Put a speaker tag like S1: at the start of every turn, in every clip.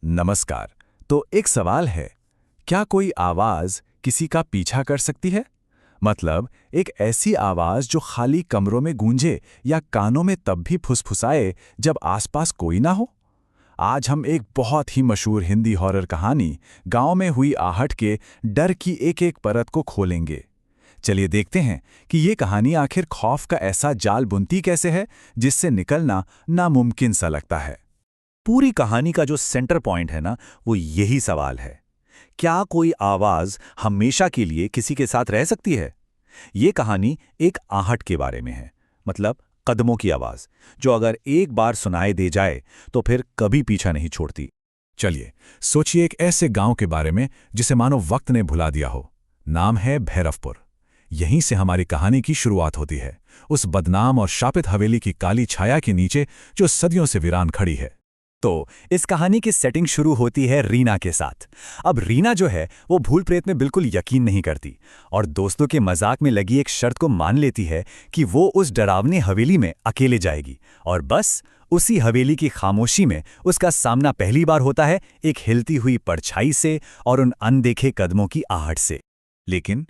S1: नमस्कार। तो एक सवाल है, क्या कोई आवाज किसी का पीछा कर सकती है? मतलब एक ऐसी आवाज जो खाली कमरों में गूंजे या कानों में तब भी फुसफुसाए जब आसपास कोई ना हो? आज हम एक बहुत ही मशहूर हिंदी हॉरर कहानी गांव में हुई आहट के डर की एक-एक परत को खोलेंगे। चलिए देखते हैं कि ये कहानी आखिर खौफ का ऐसा जाल बुनती कैसे है जिससे निकलना नामुमकिन सा लगता है।
S2: पूरी कहानी का जो सेंटर पॉइंट है ना, वो यही सवाल है। क्या कोई आवाज हमेशा के लिए किसी के साथ रह सकती है? ये कहानी एक आहट के बारे में है, मतलब कदमों की आवाज, जो अगर एक बार सुनाई दे जाए तो फिर कभी पीछा नहीं छोड़ती।
S1: चलिए सोचिए एक ऐसे गांव के बारे में जिसे मानो वक्त ने भुला दिया हो। नाम है भैरवपुर। यहीं से हमारी कहानी की शुरुआत होती है, उस बदनाम और शापित हवेली की काली छाया के नीचे जो सदियों से वीरान खड़ी है।
S2: तो इस कहानी की सेटिंग शुरू होती है रीना के साथ। अब रीना जो है वो भूल प्रेत में बिल्कुल यकीन नहीं करती और दोस्तों के मजाक में लगी एक शर्त को मान लेती है कि वो उस डरावनी हवेली में अकेले जाएगी। और बस उसी हवेली की खामोशी में उसका सामना पहली बार होता है एक हिलती हुई परछाई से और उन अनदेखे कदमों की आहट से। लेकिन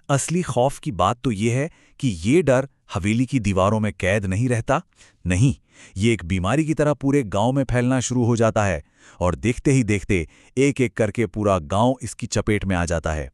S2: असली खौफ की बात तो ये है कि ये डर हवेली की दीवारों में कैद नहीं रहता। नहीं, ये एक बीमारी की तरह पूरे गांव में फैलना शुरू हो जाता है और देखते ही देखते एक एक करके पूरा गांव इसकी चपेट में आ जाता है।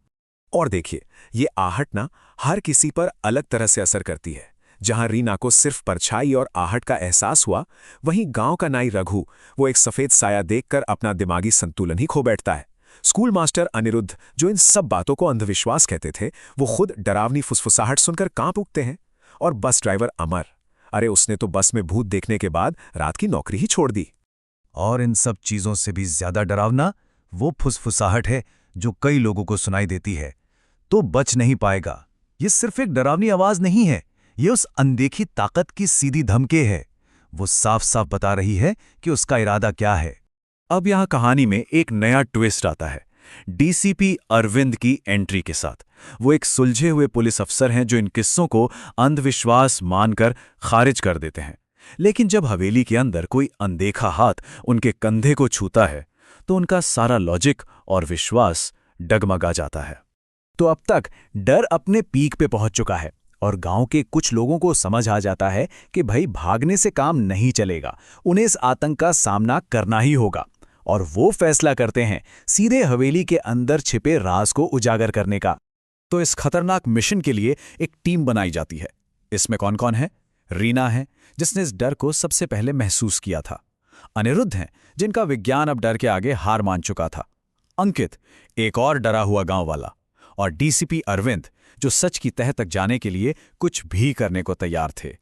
S3: और देखिए, ये आहट ना हर किसी पर अलग तरह से असर करती है। जहां रीना को सिर्फ परछाई और आहट का एहसास हुआ, वहीं गांव का नाई रघु वो एक सफेद साया देखकर अपना दिमागी संतुलन ही खो बैठता है। स्कूल मास्टर अनिरुद्ध, जो इन सब बातों को अंधविश्वास कहते थे, वो खुद डरावनी फुसफुसाहट सुनकर कांप उठते हैं। और बस ड्राइवर अमर, अरे उसने तो बस में भूत देखने के बाद रात की नौकरी ही छोड़ दी।
S2: और इन सब चीजों से भी ज्यादा डरावना वो फुसफुसाहट है जो कई लोगों को सुनाई देती है तो बच नहीं पाएगा। ये सिर्फ एक डरावनी आवाज नहीं है, ये उस अनदेखी ताकत की सीधी धमकी है। वो साफ साफ बता रही है कि उसका इरादा क्या है। अब यहाँ कहानी में एक नया ट्विस्ट आता है, डीसीपी अरविंद की एंट्री के साथ। वो एक सुलझे हुए पुलिस अफसर हैं जो इन किस्सों को अंधविश्वास मानकर खारिज कर देते हैं। लेकिन जब हवेली के अंदर कोई अनदेखा हाथ उनके कंधे को छूता है तो उनका सारा लॉजिक और विश्वास डगमगा जाता है। तो अब तक डर अपने पीक पे पहुंच चुका है और गांव के कुछ लोगों को समझ आ जाता है कि भाई भागने से काम नहीं चलेगा, उन्हें इस आतंक का सामना करना ही होगा। और वो फैसला करते हैं सीधे हवेली के अंदर छिपे राज को उजागर करने का। तो इस खतरनाक मिशन के लिए एक टीम बनाई जाती है। इसमें कौन कौन है? रीना है, जिसने इस डर को सबसे पहले महसूस किया था। अनिरुद्ध हैं, जिनका विज्ञान अब डर के आगे हार मान चुका था। अंकित, एक और डरा हुआ गांव वाला। और डीसीपी अरविंद, जो सच की तह तक जाने के लिए कुछ भी करने को तैयार थे।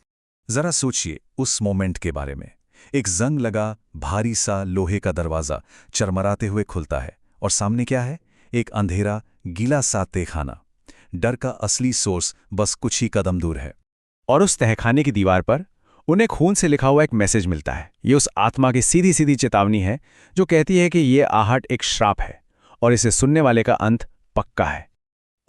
S2: जरा सोचिए उस मोमेंट के बारे में। एक जंग लगा भारी सा लोहे का दरवाजा चरमराते हुए खुलता है और सामने क्या है? एक अंधेरा गीला सा तहखाना। डर का असली सोर्स बस कुछ ही कदम दूर है। और उस तहखाने की दीवार पर उन्हें खून से लिखा हुआ एक मैसेज मिलता है। ये उस आत्मा की सीधी सीधी चेतावनी है जो कहती है कि ये आहट एक श्राप है और इसे सुनने वाले का अंत पक्का है।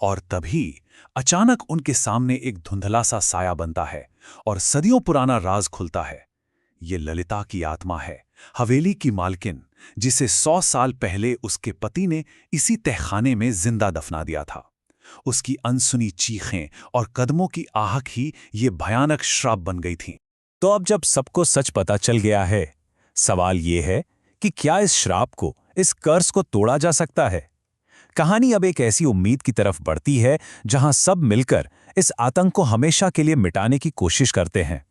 S2: और तभी अचानक उनके सामने एक धुंधला सा साया बनता है और सदियों पुराना राज खुलता है। ये ललिता की आत्मा है, हवेली की मालकिन, जिसे 100 साल पहले उसके पति ने इसी तहखाने में जिंदा दफना दिया था। उसकी अनसुनी चीखें और कदमों की आहक ही ये भयानक श्राप बन गई थीं। तो अब जब सबको सच पता चल गया है, सवाल ये है कि क्या इस श्राप को, इस कर्ज को तोड़ा जा सकता है? कहानी अब एक ऐसी उम्मीद की तरफ बढ़ती है जहां सब मिलकर इस आतंक को हमेशा के लिए मिटाने की कोशिश करते हैं।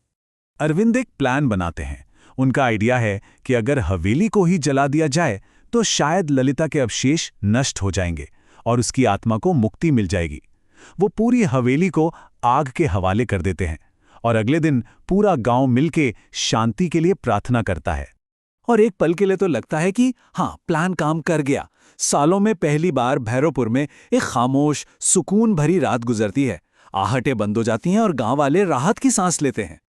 S2: अरविंद एक प्लान बनाते हैं। उनका आइडिया है कि अगर हवेली को ही जला दिया जाए तो शायद ललिता के अवशेष नष्ट हो जाएंगे और उसकी आत्मा को मुक्ति मिल जाएगी। वो पूरी हवेली को आग के हवाले कर देते हैं और अगले दिन पूरा गांव मिलके शांति के लिए प्रार्थना करता है। और एक पल के लिए तो लगता है कि हाँ, प्लान काम कर गया। सालों में पहली बार भैरवपुर में एक खामोश, सुकून भरी रात गुजरती है। आहटें बंद हो जाती हैं और गांव वाले राहत की सांस लेते हैं।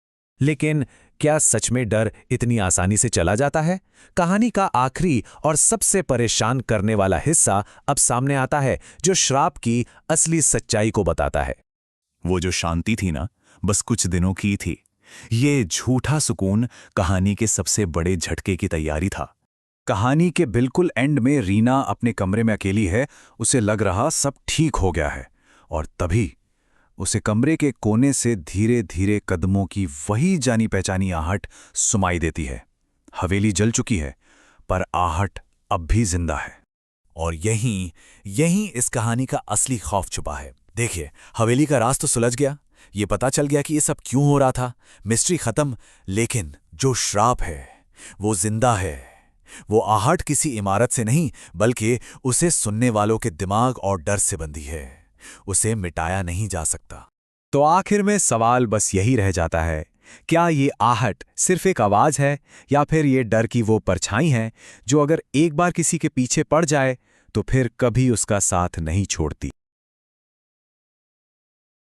S2: लेकिन क्या सच में डर इतनी आसानी से चला जाता है? कहानी का आखिरी और सबसे परेशान करने वाला हिस्सा अब सामने आता है, जो श्राप की असली सच्चाई को बताता है। वो जो शांति थी ना, बस कुछ दिनों की थी। ये झूठा सुकून कहानी के सबसे बड़े झटके की तैयारी था।
S1: कहानी के बिल्कुल एंड में रीना अपने कमरे में अकेली है। उसे लग रहा सब ठीक हो गया है, और तभी उसे कमरे के कोने से धीरे धीरे कदमों की वही जानी पहचानी आहट सुनाई देती है। हवेली जल चुकी है, पर आहट अब भी जिंदा है।
S2: और यहीं इस कहानी का असली खौफ छुपा है। देखिए, हवेली का राज तो सुलझ गया, ये पता चल गया कि ये सब क्यों हो रहा था, मिस्ट्री खत्म, लेकिन जो श्राप है वो जिंदा है। वो आहट किसी इमारत से नहीं, बल्कि उसे सुनने वालों के दिमाग और डर से बंधी है। उसे मिटाया नहीं जा सकता।
S1: तो आखिर में सवाल बस यही रह जाता है, क्या ये आहट सिर्फ एक आवाज है, या फिर ये डर की वो परछाई है जो अगर एक बार किसी के पीछे पड़ जाए तो फिर कभी उसका साथ नहीं छोड़ती।